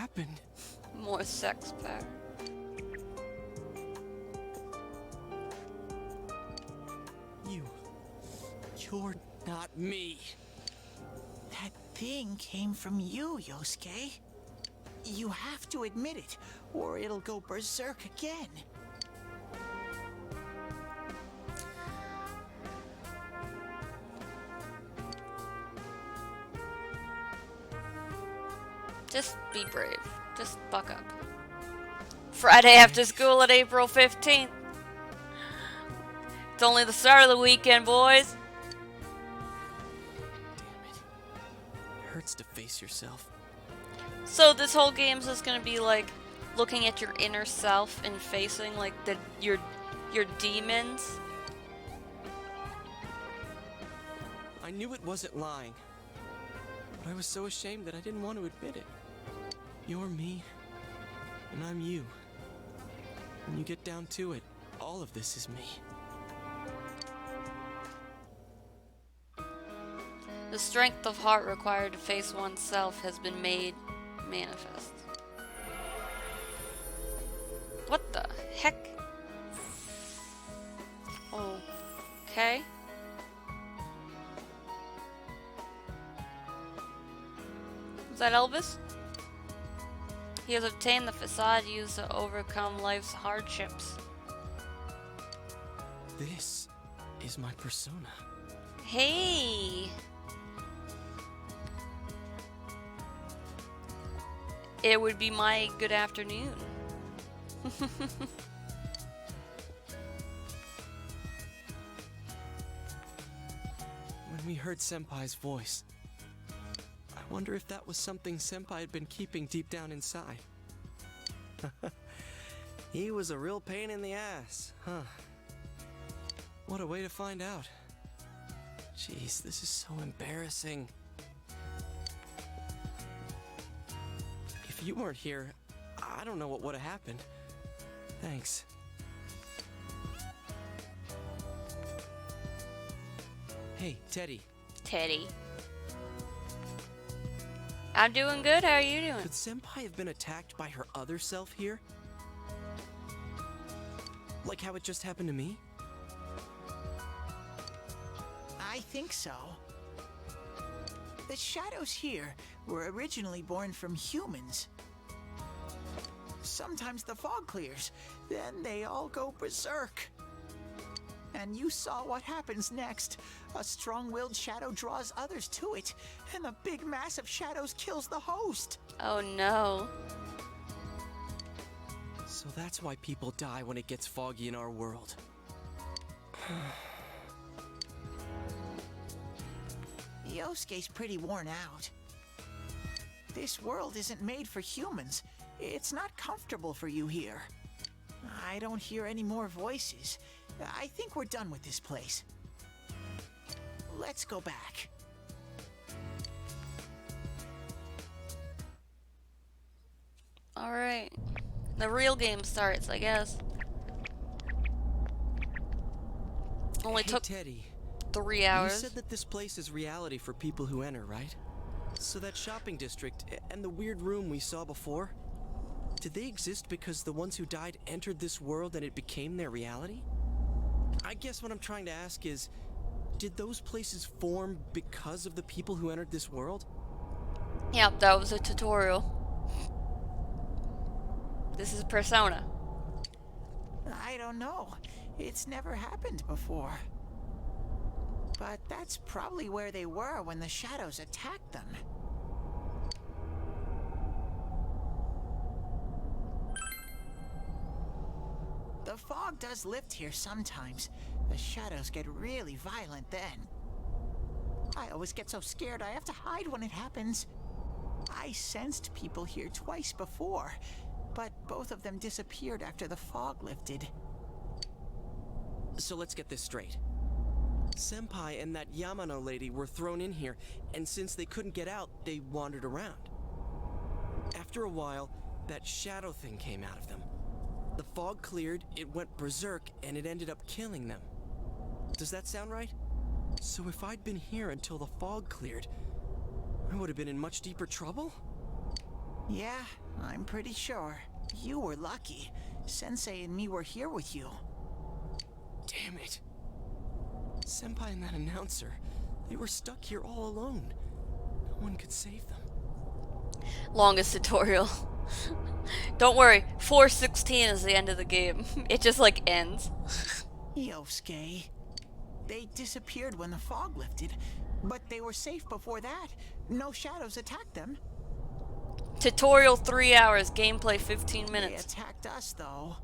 happened? More sex pack. You're not me. That thing came from you, Yosuke. You have to admit it, or it'll go berserk again. Just be brave. Just buck up. Friday after school at April 15th. It's only the start of the weekend, boys. Damn it. It hurts to face yourself. So this whole game is just gonna be like looking at your inner self and facing like your demons. I knew it wasn't lying, but I was so ashamed that I didn't want to admit it. You're me, and I'm you. When you get down to it, all of this is me. The strength of heart required to face oneself has been made manifest. What the heck? Okay. Is that Elvis? He has obtained the facade used to overcome life's hardships. This is my persona. Hey! It would be my good afternoon. When we heard Senpai's voice, I wonder if that was something Senpai had been keeping deep down inside. He was a real pain in the ass, huh? What a way to find out. Jeez, this is so embarrassing. If you weren't here, I don't know what would have happened. Thanks. Hey, Teddy. Teddy. I'm doing good. How are you doing? Could Senpai have been attacked by her other self here? Like how it just happened to me? I think so. The shadows here were originally born from humans. Sometimes the fog clears, then they all go berserk. And you saw what happens next. A strong-willed shadow draws others to it, and the big mass of shadows kills the host. Oh no. So that's why people die when it gets foggy in our world. Yosuke's pretty worn out. This world isn't made for humans. It's not comfortable for you here. I don't hear any more voices. I think we're done with this place. Let's go back. Alright. The real game starts, I guess. Only Hey, took Teddy. 3 You hours. said that this place is reality for people who enter, right? So that shopping district and the weird room we saw before, did they exist because the ones who died entered this world and it became their reality? I guess what I'm trying to ask is, did those places form because of the people who entered this world? Yep, that was a tutorial. This is Persona. I don't know. It's never happened before. But that's probably where they were when the shadows attacked them. The fog does lift here sometimes. The shadows get really violent then. I always get so scared I have to hide when it happens. I sensed people here twice before, but both of them disappeared after the fog lifted. So let's get this straight. Senpai and that Yamano lady were thrown in here, and since they couldn't get out, they wandered around. After a while, that shadow thing came out of them. The fog cleared, it went berserk, and it ended up killing them. Does that sound right? So if I'd been here until the fog cleared, I would have been in much deeper trouble? Yeah, I'm pretty sure. You were lucky. Sensei and me were here with you. Damn it. Senpai and that announcer, they were stuck here all alone. No one could save them. Longest tutorial. Don't worry, 4:16 is the end of the game. It just like ends. Yosuke. They disappeared when the fog lifted, but they were safe before that. No shadows attacked them. Tutorial 3 hours, gameplay 15 They minutes. attacked us, though.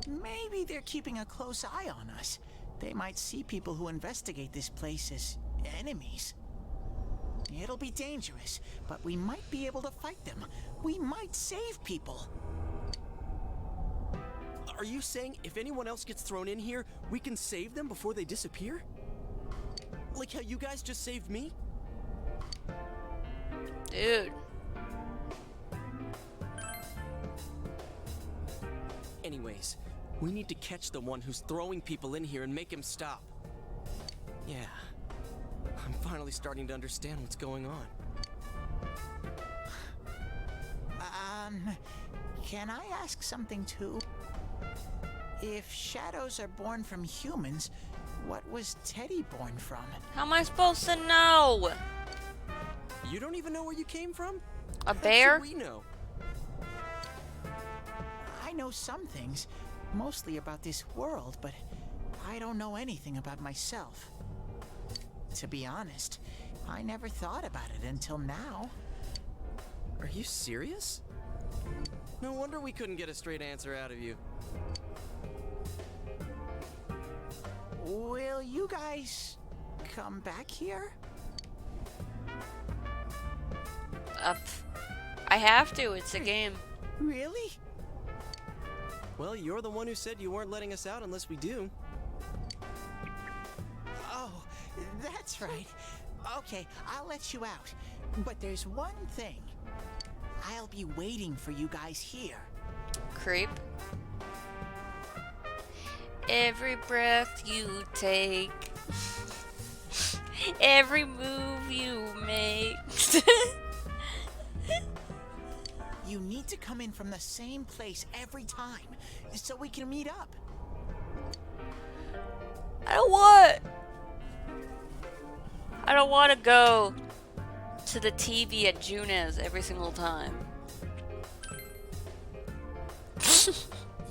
Maybe they're keeping a close eye on us. They might see people who investigate this place as enemies. It'll be dangerous, but we might be able to fight them. We might save people. Are you saying if anyone else gets thrown in here, we can save them before they disappear? Like how you guys just saved me? Dude. Anyways, we need to catch the one who's throwing people in here and make him stop. Yeah. I'm finally starting to understand what's going on. Can I ask something too? If shadows are born from humans, what was Teddy born from? How am I supposed to know? You don't even know where you came from? A How bear? should we know? I know some things, mostly about this world, but I don't know anything about myself. To be honest, I never thought about it until now. Are you serious? No wonder we couldn't get a straight answer out of you. Will you guys come back here? I have to, it's a game. Really? Well, you're the one who said you weren't letting us out unless we do. Oh, that's right. Okay, I'll let you out. But there's one thing. I'll be waiting for you guys here. Creep. Every breath you take, every move you make. You need to come in from the same place every time, so we can meet up. I don't want to go to the TV at Junes every single time.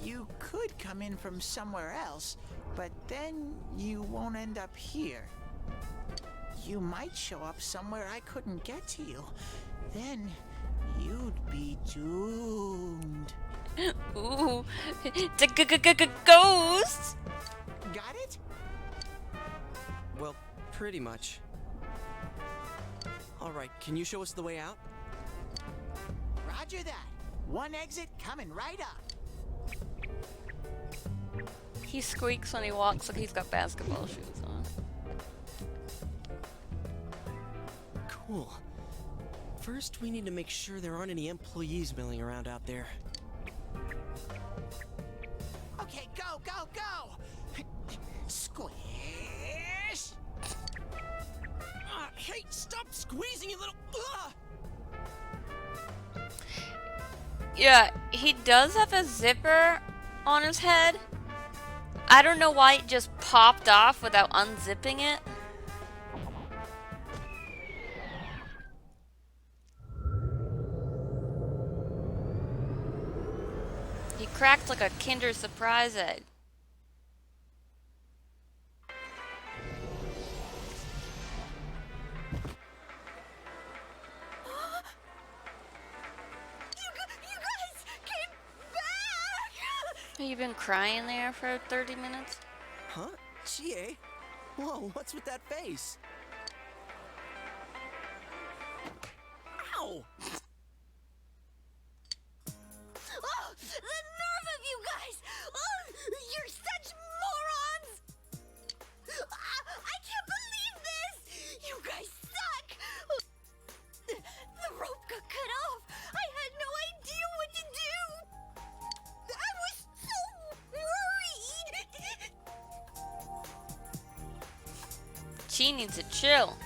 You could come in from somewhere else, but then you won't end up here. You might show up somewhere I couldn't get to you. Then you'd be doomed. Ooh, ghost. Got it? Well, pretty much. Alright, can you show us the way out? Roger that. One exit coming right up. He squeaks when he walks like he's got basketball shoes on. Cool. First, we need to make sure there aren't any employees milling around out there. Okay, go, go, go! Squish! Hey, stop squeezing, you little... Yeah, he does have a zipper on his head. I don't know why it just popped off without unzipping it. He cracked like a Kinder Surprise egg. You guys came back! Have you been crying there for 30 minutes? Huh? Chie? Whoa, what's with that face? Ow! Oh, the nerve of you guys! Oh, you're such morons! I can't believe this! You guys suck! The rope got cut off! I had no idea what to do! I was so worried! She needs to chill.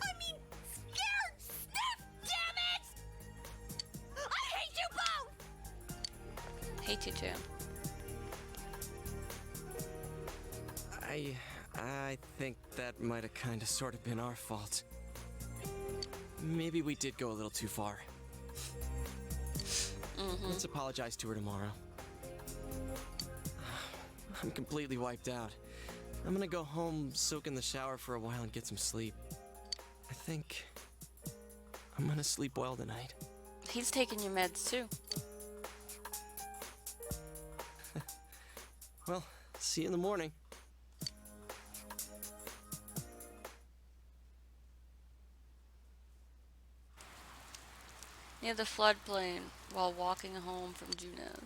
I mean, scared stiff, damn it! Hate you too. I think that might have kind of sort of been our fault. Maybe we did go a little too far. Let's apologize to her tomorrow. I'm completely wiped out. I'm gonna go home, soak in the shower for a while, and get some sleep. I think I'm gonna sleep well tonight. He's taking your meds too. Well, see you in the morning. Near the floodplain while walking home from Juneau.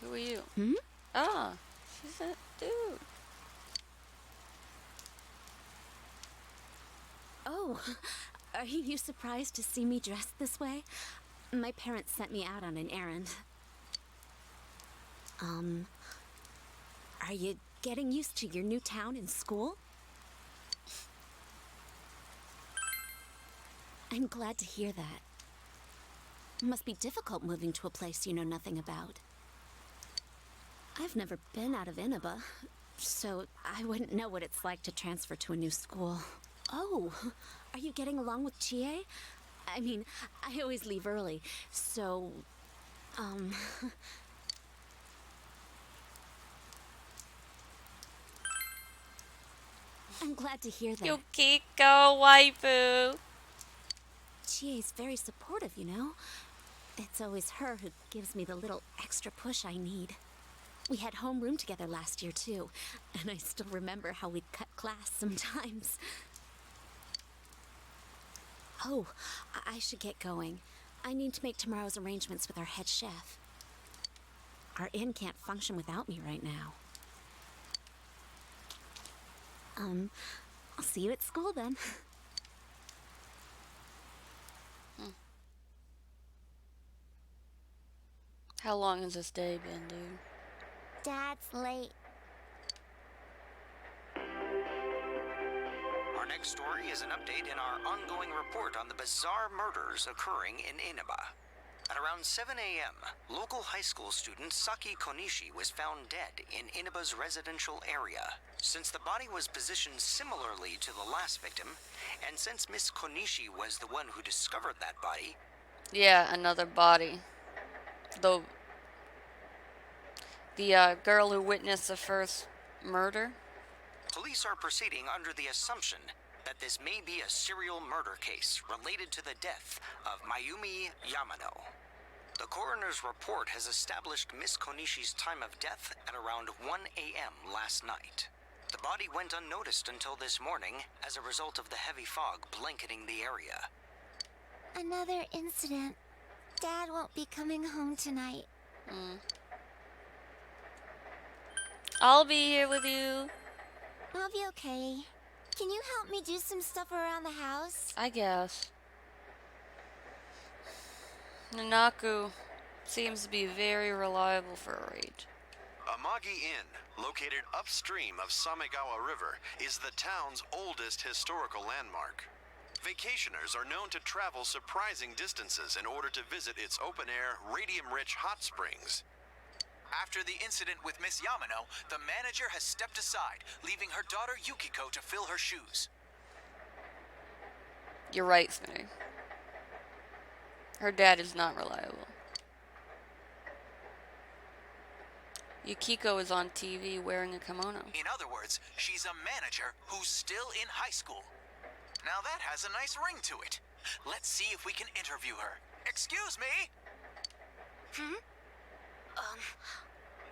Who are you? Ah, she's a dude. Oh, are you surprised to see me dressed this way? My parents sent me out on an errand. Are you getting used to your new town and school? I'm glad to hear that. It must be difficult moving to a place you know nothing about. I've never been out of Inaba, so I wouldn't know what it's like to transfer to a new school. Oh, are you getting along with Chie? I mean, I always leave early, so, I'm glad to hear that. Yukiko waifu. Chie's very supportive, you know? It's always her who gives me the little extra push I need. We had homeroom together last year, too, and I still remember how we'd cut class sometimes. Oh, I should get going. I need to make tomorrow's arrangements with our head chef. Our inn can't function without me right now. I'll see you at school then. How long has this day been, dude? Dad's late. Our next story is an update in our ongoing report on the bizarre murders occurring in Inaba. At around 7 a.m., local high school student Saki Konishi was found dead in Inaba's residential area. Since the body was positioned similarly to the last victim, and since Miss Konishi was the one who discovered that body... Yeah, another body. The girl who witnessed the first murder? Police are proceeding under the assumption that this may be a serial murder case related to the death of Mayumi Yamano. The coroner's report has established Miss Konishi's time of death at around 1 a.m. last night. The body went unnoticed until this morning as a result of the heavy fog blanketing the area. Another incident. Dad won't be coming home tonight. I'll be here with you. I'll be okay. Can you help me do some stuff around the house? I guess. Nanaku seems to be very reliable for her age. Amagi Inn, located upstream of Samegawa River, is the town's oldest historical landmark. Vacationers are known to travel surprising distances in order to visit its open-air, radium-rich hot springs. After the incident with Miss Yamano, the manager has stepped aside, leaving her daughter Yukiko to fill her shoes. You're right, Smitty. Her dad is not reliable. Yukiko is on TV wearing a kimono. In other words, she's a manager who's still in high school. Now that has a nice ring to it. Let's see if we can interview her. Excuse me?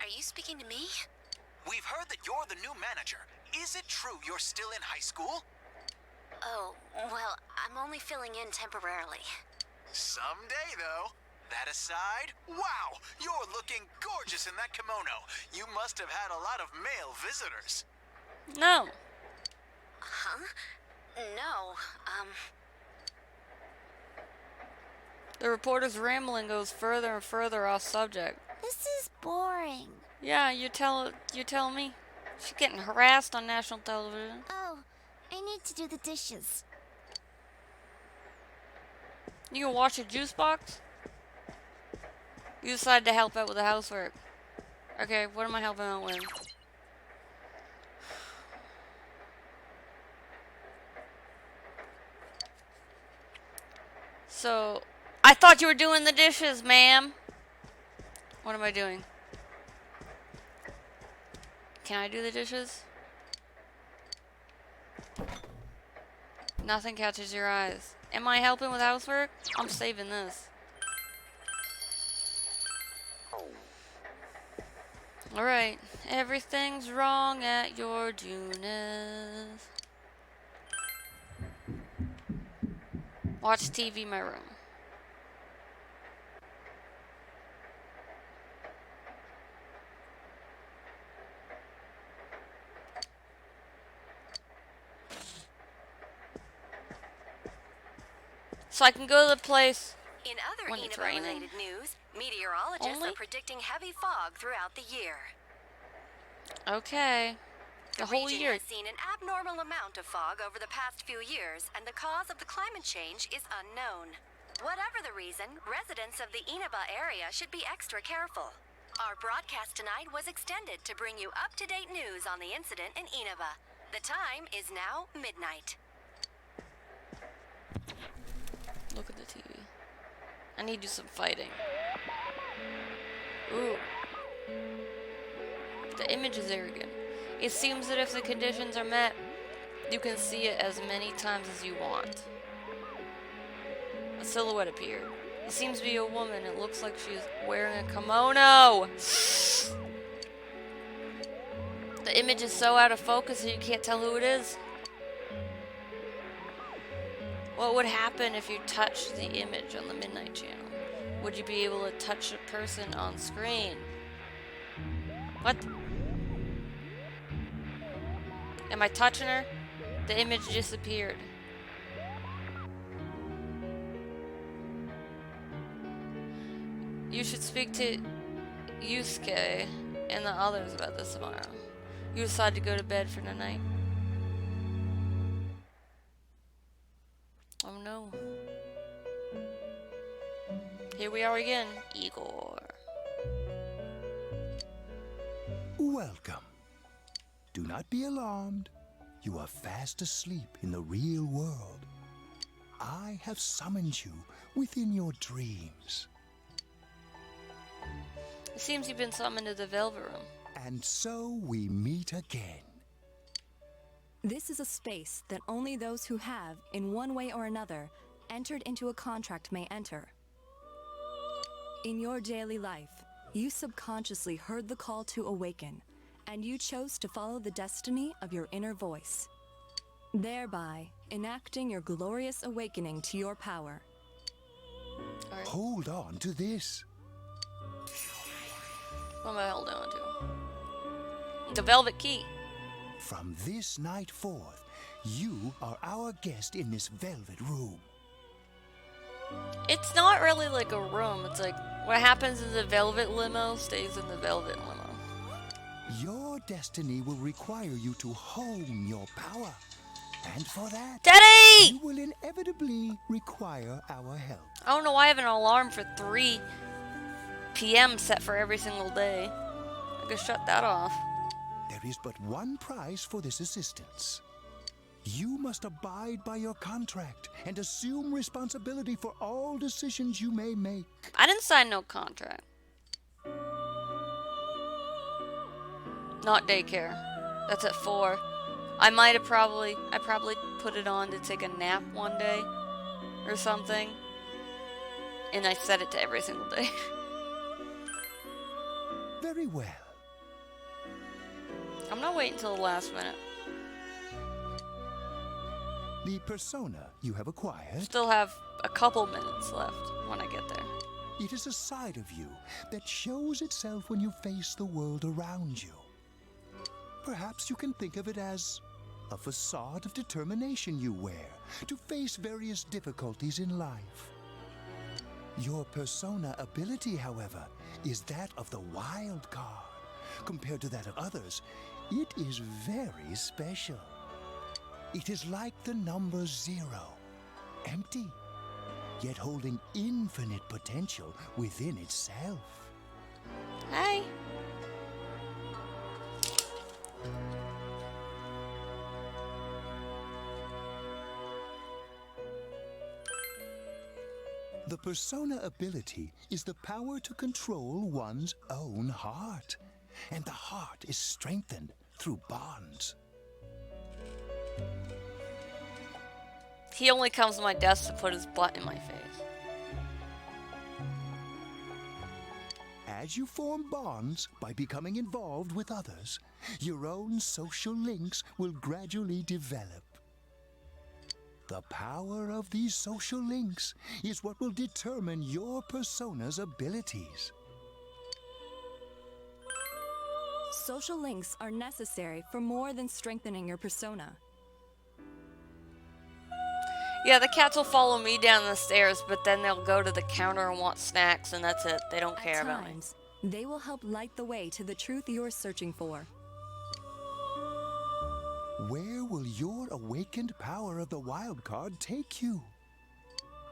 Are you speaking to me? We've heard that you're the new manager. Is it true you're still in high school? Oh, well, I'm only filling in temporarily. Someday, though. That aside, wow, you're looking gorgeous in that kimono. You must have had a lot of male visitors. No. Huh? No, The reporter's rambling goes further and further off subject. This is boring. Yeah, you tell me. She's getting harassed on national television. Oh, I need to do the dishes. You can wash your juice box? You decided to help out with the housework. Okay, what am I helping out with? So, I thought you were doing the dishes, ma'am. What am I doing? Can I do the dishes? Nothing catches your eyes. Am I helping with housework? I'm saving this. Alright. Everything's wrong at your Junis. Watch TV in my room. So I can go to the place In other when it's raining. Inaba-related news, meteorologists Only? are predicting heavy fog throughout the year. Okay. The whole region year. has seen an abnormal amount of fog over the past few years, and the cause of the climate change is unknown. Whatever the reason, residents of the Inaba area should be extra careful. Our broadcast tonight was extended to bring you up-to-date news on the incident in Inaba. The time is now midnight. Look at the TV. I need to do some fighting. Ooh. The image is arrogant. It seems that if the conditions are met, you can see it as many times as you want. A silhouette appeared. It seems to be a woman. It looks like she's wearing a kimono. The image is so out of focus that you can't tell who it is. What would happen if you touched the image on the Midnight Channel? Would you be able to touch a person on screen? What? Am I touching her? The image disappeared. You should speak to Yusuke and the others about this tomorrow. You decide to go to bed for the night. Oh no. Here we are again, Igor. Welcome. Do not be alarmed. You are fast asleep in the real world. I have summoned you within your dreams. It seems you've been summoned to the Velvet Room. And so we meet again. This is a space that only those who have, in one way or another, entered into a contract may enter. In your daily life, you subconsciously heard the call to awaken, and you chose to follow the destiny of your inner voice, thereby enacting your glorious awakening to your power. Alright. Hold on to this. What am I holding on to? The Velvet Key. From this night forth, you are our guest in this velvet room. It's not really like a room. It's like what happens in the Velvet Limo stays in the Velvet Limo. Your destiny will require you to hone your power. And for that, Daddy! you will inevitably require our help. I don't know why I have an alarm for 3 p.m. set for every single day. I could shut that off. There is but one price for this assistance. You must abide by your contract and assume responsibility for all decisions you may make. I didn't sign no contract. Not daycare. That's at 4. I probably put it on to take a nap one day or something. And I set it to every single day. Very well. I'm not waiting until the last minute. The persona you have acquired, Still have a couple minutes left when I get there. it is a side of you that shows itself when you face the world around you. Perhaps you can think of it as a facade of determination you wear to face various difficulties in life. Your persona ability, however, is that of the wild card. Compared to that of others, it is very special. It is like the number 0, empty. yet holding infinite potential within itself. Hey. The persona ability is the power to control one's own heart, and the heart is strengthened through bonds. He only comes to my desk to put his butt in my face. As you form bonds by becoming involved with others, your own social links will gradually develop. The power of these social links is what will determine your persona's abilities. Social links are necessary for more than strengthening your persona. Yeah, the cats will follow me down the stairs, but then they'll go to the counter and want snacks, and that's it. They don't care about me. At times, they will help light the way to the truth you're searching for. Where will your awakened power of the wild card take you?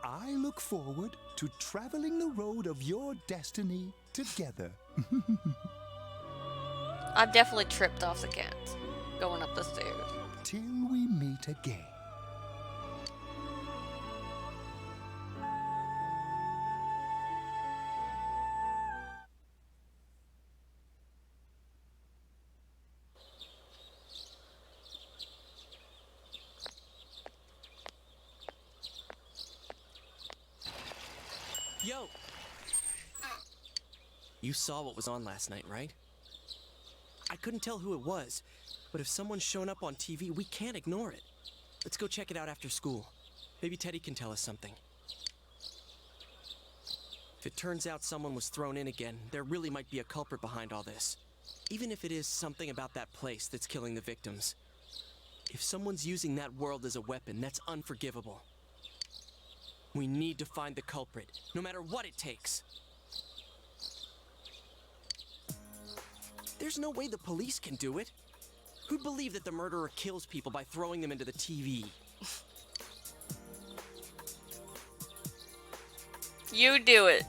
I look forward to traveling the road of your destiny together. I've definitely tripped off the cats going up the stairs. Till we meet again. Yo! You saw what was on last night, right? I couldn't tell who it was, but if someone's shown up on TV, we can't ignore it. Let's go check it out after school. Maybe Teddy can tell us something. If it turns out someone was thrown in again, there really might be a culprit behind all this. Even if it is something about that place that's killing the victims. If someone's using that world as a weapon, that's unforgivable. We need to find the culprit, no matter what it takes. There's no way the police can do it. Who'd believe that the murderer kills people by throwing them into the TV? You do it.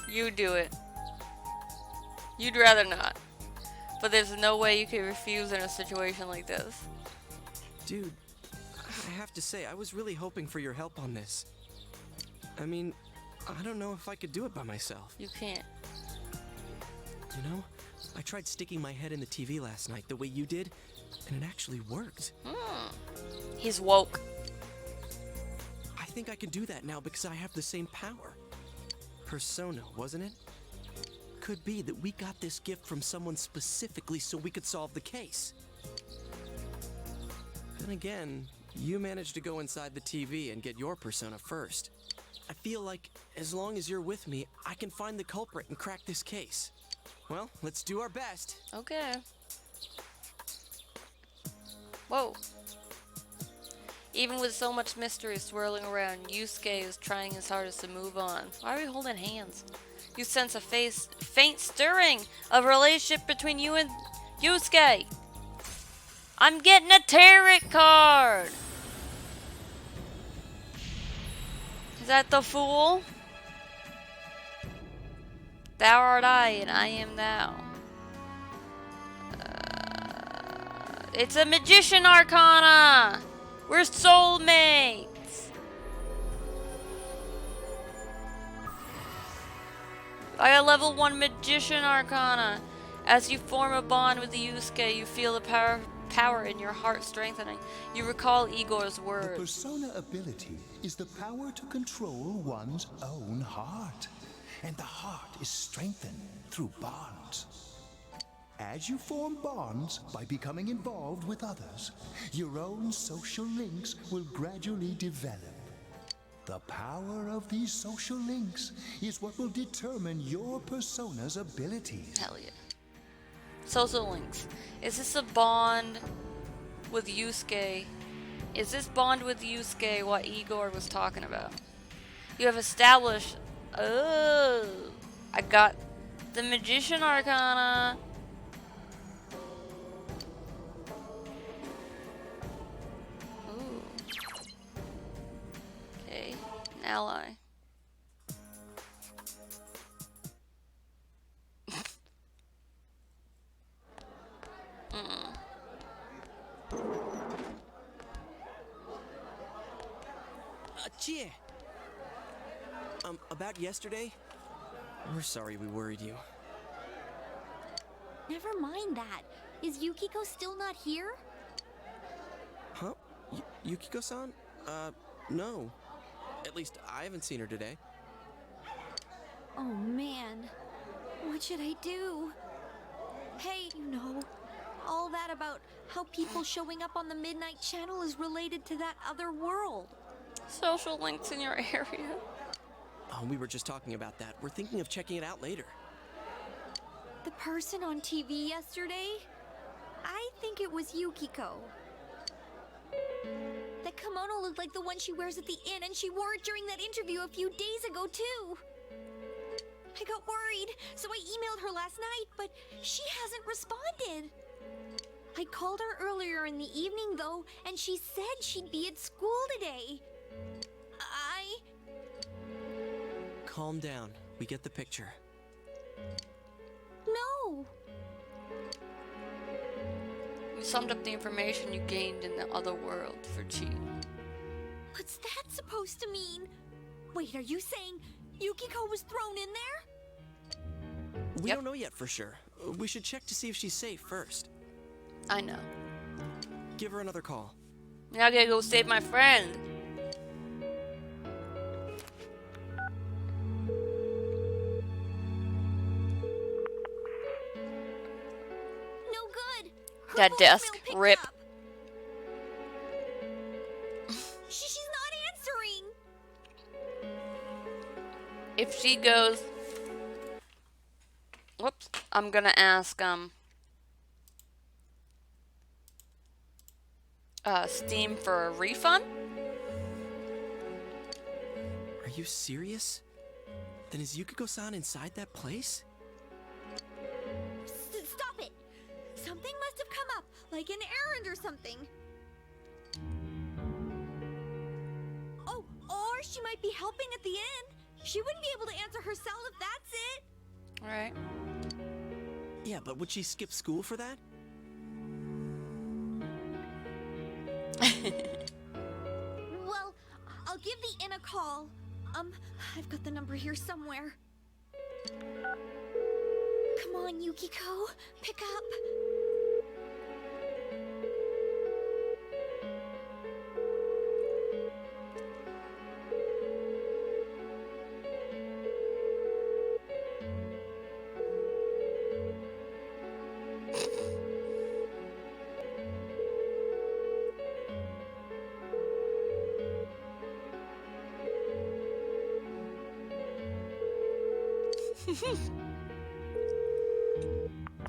You do it. You'd rather not. But there's no way you could refuse in a situation like this. Dude, I have to say, I was really hoping for your help on this. I mean, I don't know if I could do it by myself. You can't. You know, I tried sticking my head in the TV last night the way you did, and it actually worked. He's woke. I think I can do that now because I have the same power. Persona, wasn't it? Could be that we got this gift from someone specifically so we could solve the case. Then again, you managed to go inside the TV and get your persona first. I feel like as long as you're with me, I can find the culprit and crack this case. Well, let's do our best. Okay. Whoa. Even with so much mystery swirling around, Yusuke is trying his hardest to move on. Why are we holding hands? You sense a faint stirring of a relationship between you and Yusuke. I'm getting a tarot card. Is that the Fool? Thou art I, and I am thou. It's a Magician Arcana! We're soulmates! I got level 1 Magician Arcana. As you form a bond with the Yusuke, you feel the power in your heart strengthening. You recall Igor's words. The persona ability is the power to control one's own heart. And the heart is strengthened through bonds. As you form bonds by becoming involved with others, your own social links will gradually develop. The power of these social links is what will determine your persona's abilities. Hell yeah. Social links. Is this a bond with Yusuke? Is this bond with Yusuke what Igor was talking about? You have established... Oh, I got the Magician Arcana. Ooh. ally. Chie! About yesterday? We're sorry we worried you. Never mind that. Is Yukiko still not here? Huh? Yukiko-san? No. At least I haven't seen her today. Oh man, what should I do? Hey, you know, all that about how people showing up on the Midnight Channel is related to that other world. Social links in your area. Oh, we were just talking about that. We're thinking of checking it out later. The person on TV yesterday? I think it was Yukiko. That kimono looked like the one she wears at the inn, and she wore it during that interview a few days ago, too. I got worried, so I emailed her last night, but she hasn't responded. I called her earlier in the evening, though, and she said she'd be at school today. Calm down. We get the picture. No. You summed up the information you gained in the other world for Chi. What's that supposed to mean? Wait, are you saying Yukiko was thrown in there? We don't know yet for sure. We should check to see if she's safe first. I know. Give her another call. Now I gotta go save my friend. No good. Her That desk, voicemail picked rip. up. She's not answering. If she goes... Whoops. I'm gonna ask, Steam for a refund? Are you serious? Then is Yukiko-san inside that place? Stop it. Something must have come up, like an errand or something. Oh, or she might be helping at the inn. She wouldn't be able to answer her cell if that's it. Alright. Yeah, but would she skip school for that? Well, I'll give the inn a call. I've got the number here somewhere. Come on, Yukiko. Pick up.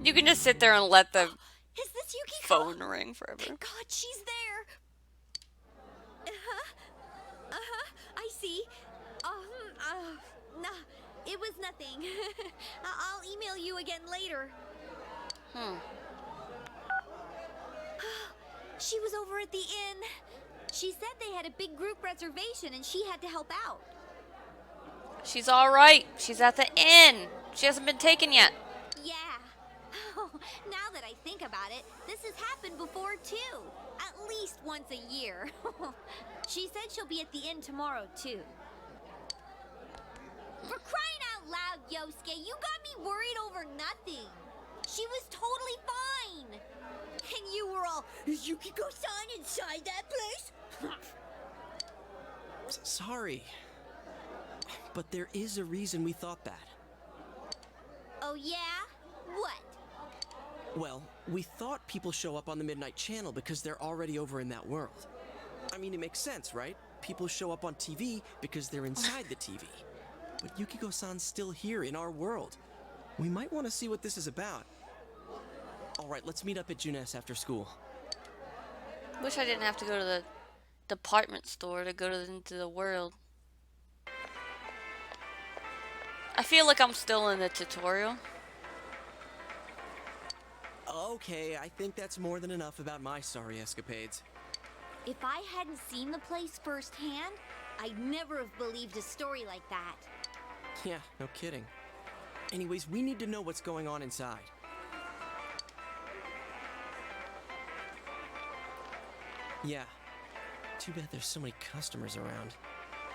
You can just sit there and let the Is this Yukiko? phone ring forever. Thank God she's there. I see. Nah, it was nothing. I'll email you again later. She was over at the inn. She said they had a big group reservation and she had to help out. She's alright. She's at the inn. She hasn't been taken yet. Yeah. Now that I think about it, this has happened before too. At least once a year. She said she'll be at the inn tomorrow too. For crying out loud, Yosuke, you got me worried over nothing. She was totally fine. And you were all, is Yukiko-san inside that place? Sorry. But there is a reason we thought that. Oh yeah? What? Well, we thought people show up on the Midnight Channel because they're already over in that world. I mean, it makes sense, right? People show up on TV because they're inside the TV. But Yukiko-san's still here in our world. We might want to see what this is about. Alright, let's meet up at Junes after school. Wish I didn't have to go to the department store to go into the world. I feel like I'm still in the tutorial. Okay, I think that's more than enough about my sorry escapades. If I hadn't seen the place firsthand, I'd never have believed a story like that. Yeah, no kidding. Anyways, we need to know what's going on inside. Yeah. Too bad there's so many customers around.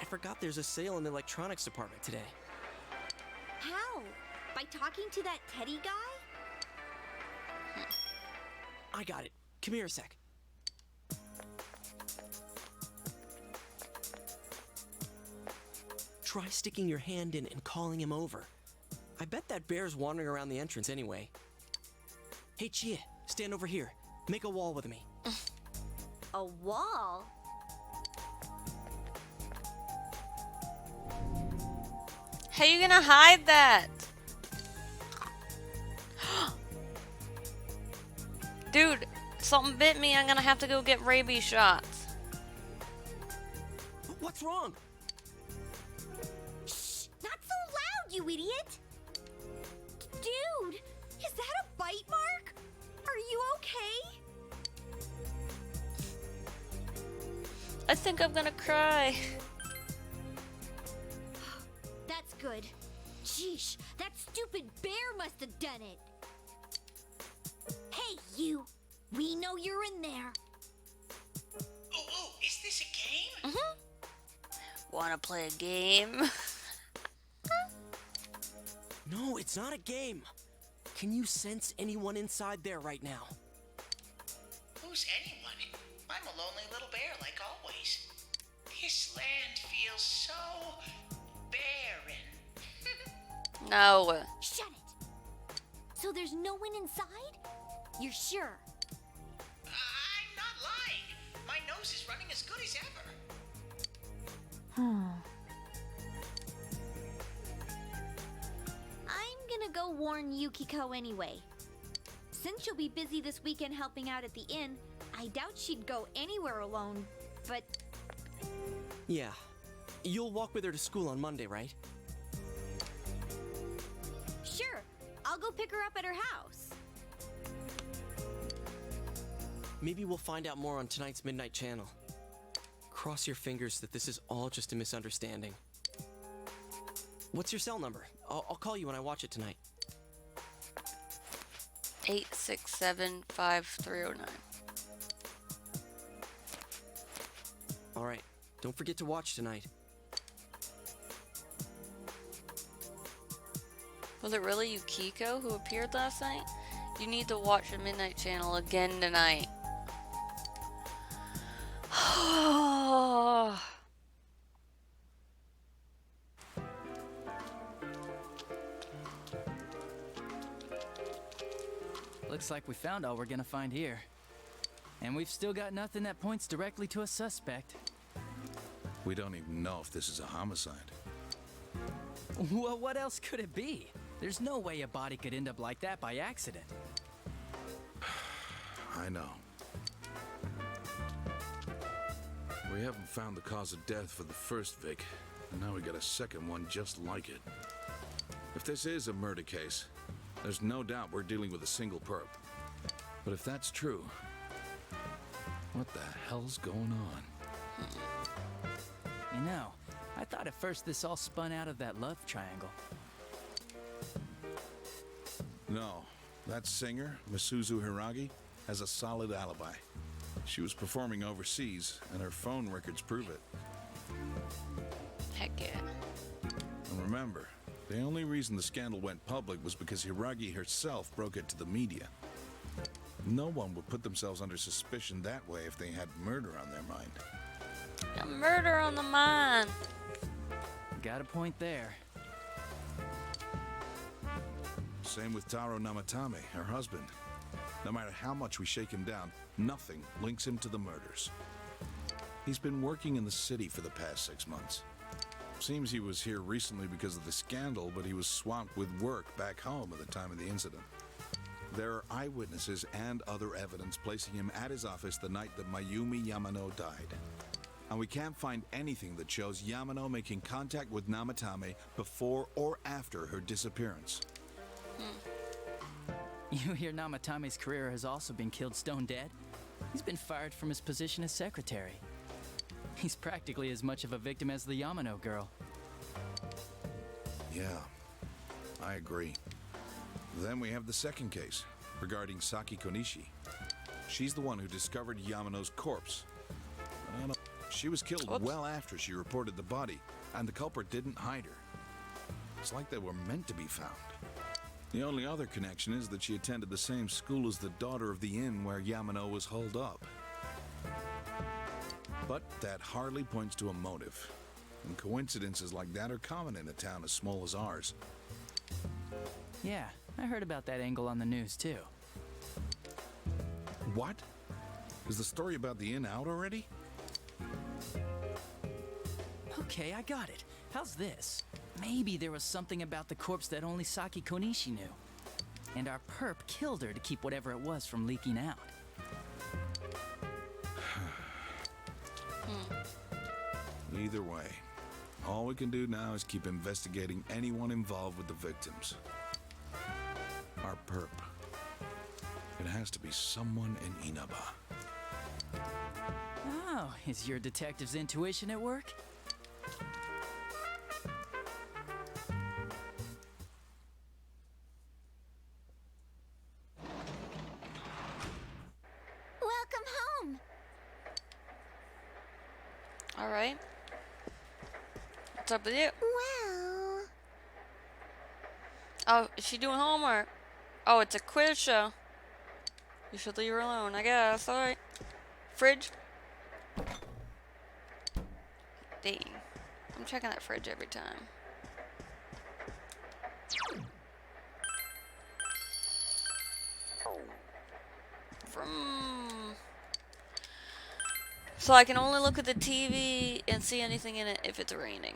I forgot there's a sale in the electronics department today. How? By talking to that Teddy guy? I got it. Come here a sec. Try sticking your hand in and calling him over. I bet that bear's wandering around the entrance anyway. Hey, Chia, stand over here. Make a wall with me. A wall? How you gonna hide that? Dude, something bit me. I'm gonna have to go get rabies shots. What's wrong? Shh! Not so loud, you idiot! Dude, is that a bite mark? Are you okay? I think I'm gonna cry. That's good. Sheesh, that stupid bear must have done it. Hey, you! We know you're in there. Oh, is this a game? Wanna play a game? No, it's not a game. Can you sense anyone inside there right now? Who's anyone? I'm a lonely little bear like always. This land feels so barren. No. Shut it! So there's no one inside? You're sure? I'm not lying. My nose is running as good as ever. I'm gonna go warn Yukiko anyway. Since she'll be busy this weekend helping out at the inn, I doubt she'd go anywhere alone, but Yeah. You'll walk with her to school on Monday, right? sure, I'll go pick her up at her house. Maybe we'll find out more on tonight's Midnight Channel. Cross your fingers that this is all just a misunderstanding. What's your cell number? I'll call you when I watch it tonight. 867-5309. All right. Don't forget to watch tonight. Was it really Yukiko who appeared last night? You need to watch the Midnight Channel again tonight. Looks like we found all we're gonna find here. And we've still got nothing that points directly to a suspect. We don't even know if this is a homicide. Well, what else could it be? There's no way a body could end up like that by accident. I know. We haven't found the cause of death for the first Vic, and now we got a second one just like it. If this is a murder case, there's no doubt we're dealing with a single perp. But if that's true, what the hell's going on? You know, I thought at first this all spun out of that love triangle. No, that singer, Misuzu Hiragi, has a solid alibi. She was performing overseas, and her phone records prove it. Heck yeah. And remember, the only reason the scandal went public was because Hiragi herself broke it to the media. No one would put themselves under suspicion that way if they had murder on their mind. A murder on the mind. Got a point there. Same with Taro Namatame, her husband. No matter how much we shake him down, nothing links him to the murders. He's been working in the city for the past 6 months. Seems he was here recently because of the scandal, but he was swamped with work back home at the time of the incident. There are eyewitnesses and other evidence placing him at his office the night that Mayumi Yamano died. And we can't find anything that shows Yamano making contact with Namatame before or after her disappearance. You hear Namatame's career has also been killed stone dead? He's been fired from his position as secretary. He's practically as much of a victim as the Yamano girl. Yeah, I agree. Then we have the second case, regarding Saki Konishi. She's the one who discovered Yamano's corpse. She was killed well after she reported the body, and the culprit didn't hide her. It's like they were meant to be found. The only other connection is that she attended the same school as the daughter of the inn where Yamano was holed up. But that hardly points to a motive. And coincidences like that are common in a town as small as ours. Yeah, I heard about that angle on the news too. What? Is the story about the inn out already? Okay, I got it. How's this? Maybe there was something about the corpse that only Saki Konishi knew. And our perp killed her to keep whatever it was from leaking out. Either way, all we can do now is keep investigating anyone involved with the victims. Our perp. It has to be someone in Inaba. Oh, is your detective's intuition at work? Welcome home. All right. What's up with you? Well, Oh, is she doing homework? Oh, it's a quiz show. You should leave her alone, I guess. Alright. Fridge. Dang. I'm checking that fridge every time. So I can only look at the TV and see anything in it if it's raining.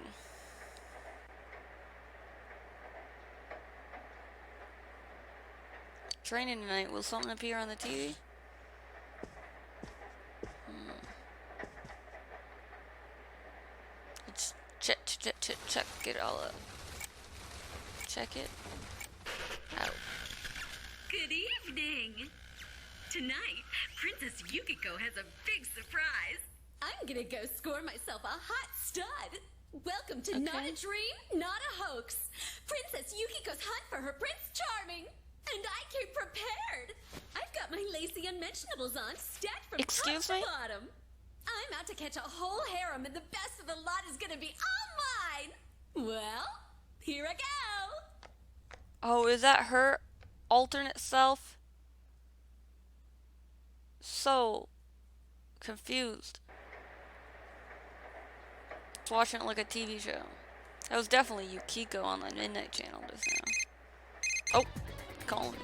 It's raining tonight. Will something appear on the TV? Let's check it all up. Check it out. Good evening. Tonight, Princess Yukiko has a big surprise. I'm gonna go score myself a hot stud. Welcome to Not a Dream, Not a Hoax. Princess Yukiko's hunt for her Prince Charming. And I came prepared. I've got my lacy unmentionables on, stacked from top to bottom. I'm out to catch a whole harem, and the best of the lot is gonna be all mine. Well, here I go. Oh, is that her alternate self? So confused. Just watching it like a TV show. That was definitely Yukiko on the Midnight Channel just now. Oh, calling me.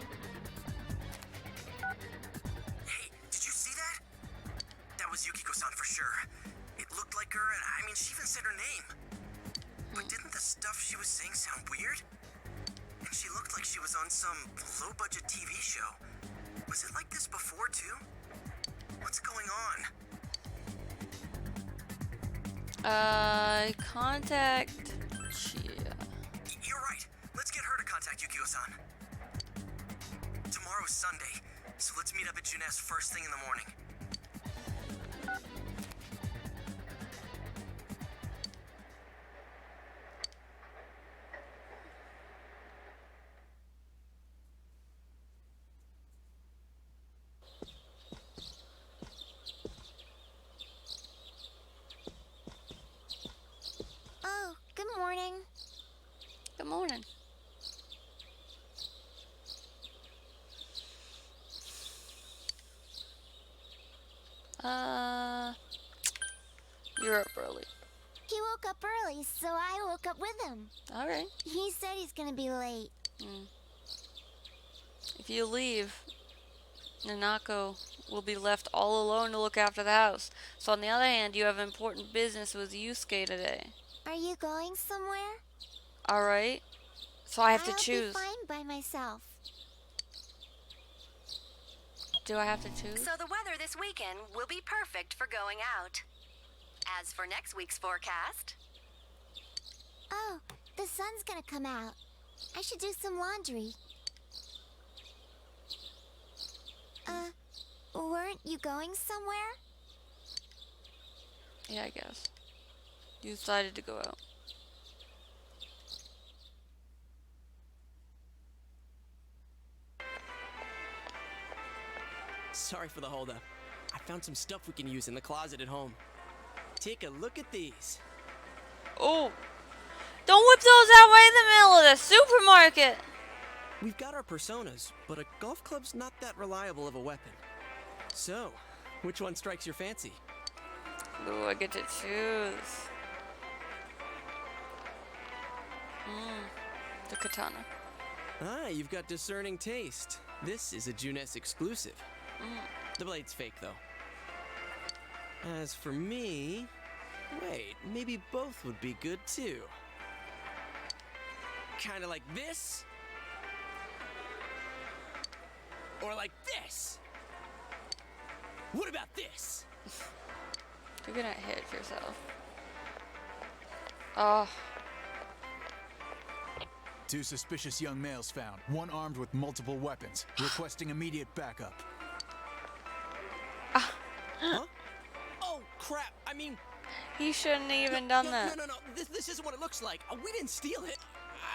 Hey, did you see that? That was Yukiko-san for sure. It looked like her, and I mean, she even said her name. But didn't the stuff she was saying sound weird? And she looked like she was on some low-budget TV show. Was it like this before, too? What's going on? Contact Chia. You're right. Let's get her to contact Yukio-san. Tomorrow's Sunday, so let's meet up at Junes first thing in the morning. oh, good morning. Good morning. You're up early. He woke up early, so I woke up with him. Alright. He said he's gonna be late. If you leave, Nanako will be left all alone to look after the house. So on the other hand, you have important business with Yusuke today. Are you going somewhere? Alright. So I have to I'll choose. be fine by myself. Do I have to choose? So the weather this weekend will be perfect for going out. As for next week's forecast, Oh, the sun's gonna come out. I should do some laundry. Weren't you going somewhere? Yeah, I guess. You decided to go out. Sorry for the holdup. I found some stuff we can use in the closet at home. Take a look at these. Oh! Don't whip those out right in the middle of the supermarket! We've got our personas, but a golf club's not that reliable of a weapon. So, which one strikes your fancy? Ooh, I get to choose. The katana. Ah, you've got discerning taste. This is a Junes exclusive. The blade's fake, though. As for me... Wait, maybe both would be good, too. Kinda like this? Or like this? What about this? You're gonna hit yourself. Oh. Two suspicious young males found, one armed with multiple weapons, requesting immediate backup. Huh? Oh, crap. I mean... He shouldn't have even done that. No. This isn't what it looks like. We didn't steal it.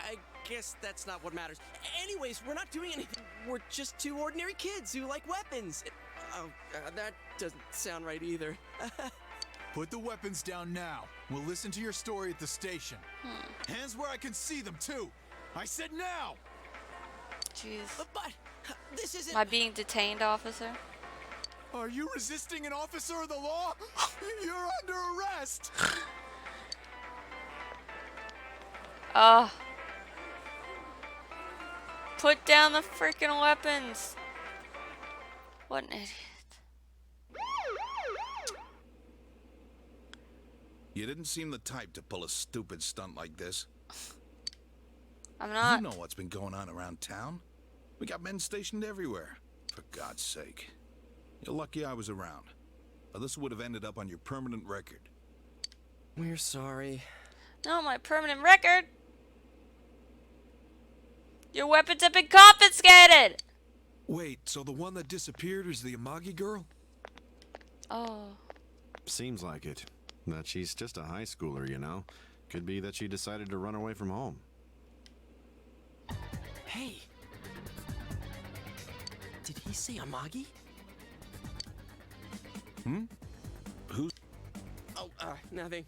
I guess that's not what matters. Anyways, we're not doing anything. We're just two ordinary kids who like weapons. That doesn't sound right either. Put the weapons down now. We'll listen to your story at the station. Hands where I can see them, too. I said now! Jeez. But this isn't... Am I being detained, officer? Are you resisting an officer of the law? You're under arrest! Put down the freaking weapons. What an idiot. You didn't seem the type to pull a stupid stunt like this. I'm not. You know what's been going on around town. We got men stationed everywhere. For God's sake. You're lucky I was around. Or this would have ended up on your permanent record. We're sorry. No, my permanent record. Your weapons have been confiscated. Wait, so the one that disappeared is the Amagi girl? Oh. Seems like it. That she's just a high schooler, you know. Could be that she decided to run away from home. Hey. Did he say Amagi? Who? Oh, nothing.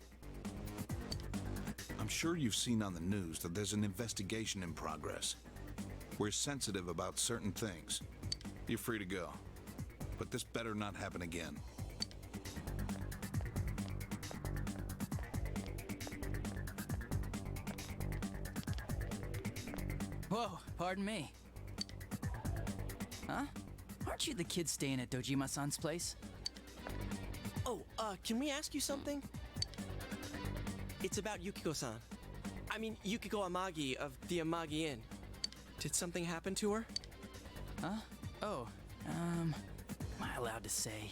I'm sure you've seen on the news that there's an investigation in progress. We're sensitive about certain things. You're free to go. But this better not happen again. Whoa, pardon me. Huh? Aren't you the kid staying at Dojima-san's place? Oh, can we ask you something? It's about Yukiko-san. I mean, Yukiko Amagi of the Amagi Inn. Did something happen to her? Huh? Oh, am I allowed to say?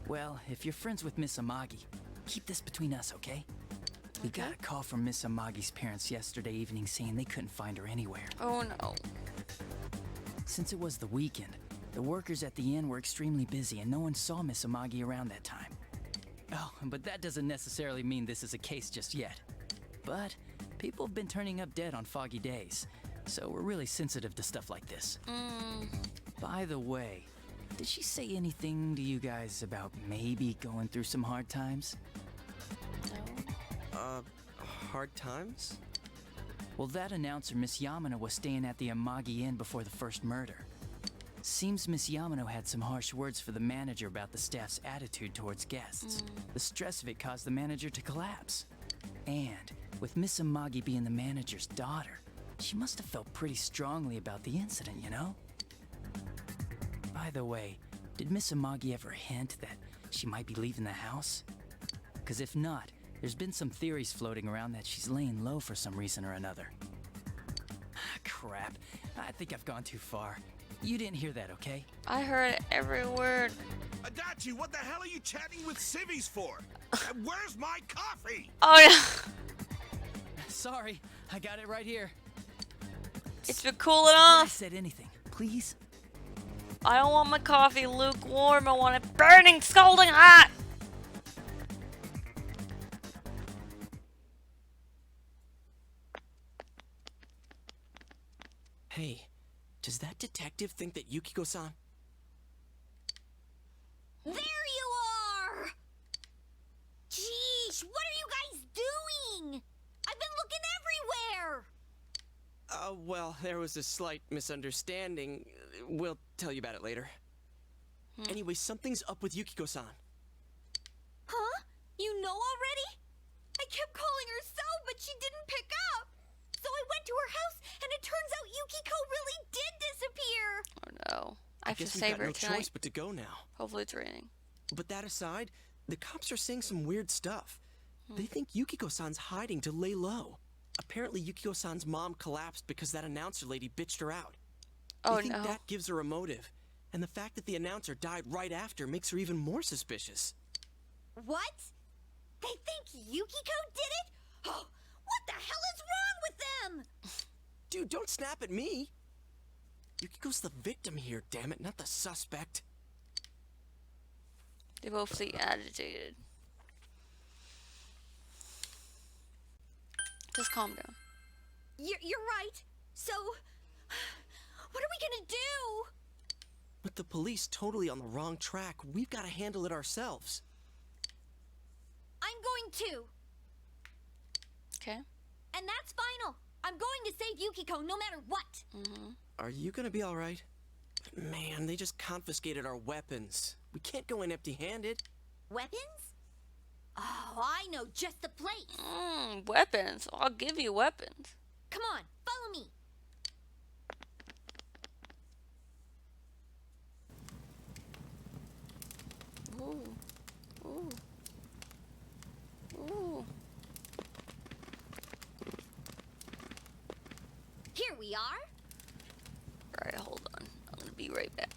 Well, if you're friends with Miss Amagi, keep this between us, okay? We got a call from Miss Amagi's parents yesterday evening saying they couldn't find her anywhere. Oh no. Since it was the weekend, the workers at the inn were extremely busy and no one saw Miss Amagi around that time. Oh, but that doesn't necessarily mean this is a case just yet. But people have been turning up dead on foggy days, so we're really sensitive to stuff like this. By the way, did she say anything to you guys about maybe going through some hard times? Hard times? Well, that announcer, Miss Yamano, was staying at the Amagi Inn before the first murder. Seems Miss Yamano had some harsh words for the manager about the staff's attitude towards guests. The stress of it caused the manager to collapse. And with Miss Amagi being the manager's daughter, she must have felt pretty strongly about the incident, you know? By the way, did Miss Amagi ever hint that she might be leaving the house? Because if not, there's been some theories floating around that she's laying low for some reason or another. Crap, I think I've gone too far. You didn't hear that, okay? I heard every word. Adachi, what the hell are you chatting with civvies for? And where's my coffee? Oh yeah. Sorry, I got it right here. It's been cooling I off. said anything, please? I don't want my coffee lukewarm. I want it burning, scalding hot. Hey, does that detective think that Yukiko-san... There you are! Jeez, what are you guys doing? I've been looking everywhere! Well, there was a slight misunderstanding. We'll tell you about it later. Anyway, something's up with Yukiko-san. Huh? You know already? I kept calling her so, but she didn't pick up. So I went to her house, and it turns out Yukiko really did disappear. Oh no. I have to guess we've save got her no tonight. choice but to go now. Hopefully it's raining. But that aside, the cops are saying some weird stuff. They think Yukiko-san's hiding to lay low. Apparently Yukiko-san's mom collapsed because that announcer lady bitched her out. Oh, they think no. that gives her a motive. And the fact that the announcer died right after makes her even more suspicious. What? They think Yukiko did it? Oh, what the hell is wrong with them? Dude, don't snap at me. Yukiko's the victim here, damn it, not the suspect. They both seem agitated. Just calm down. You're right. So, what are we gonna do? With the police totally on the wrong track, we've got to handle it ourselves. I'm going to. Okay. And that's final. I'm going to save Yukiko no matter what. Are you gonna be alright? Man, they just confiscated our weapons. We can't go in empty-handed. Weapons? Oh, I know just the place. Weapons. I'll give you weapons. Come on, follow me. Ooh. Ooh. Ooh. Here we are. Alright, hold on. I'm gonna be right back.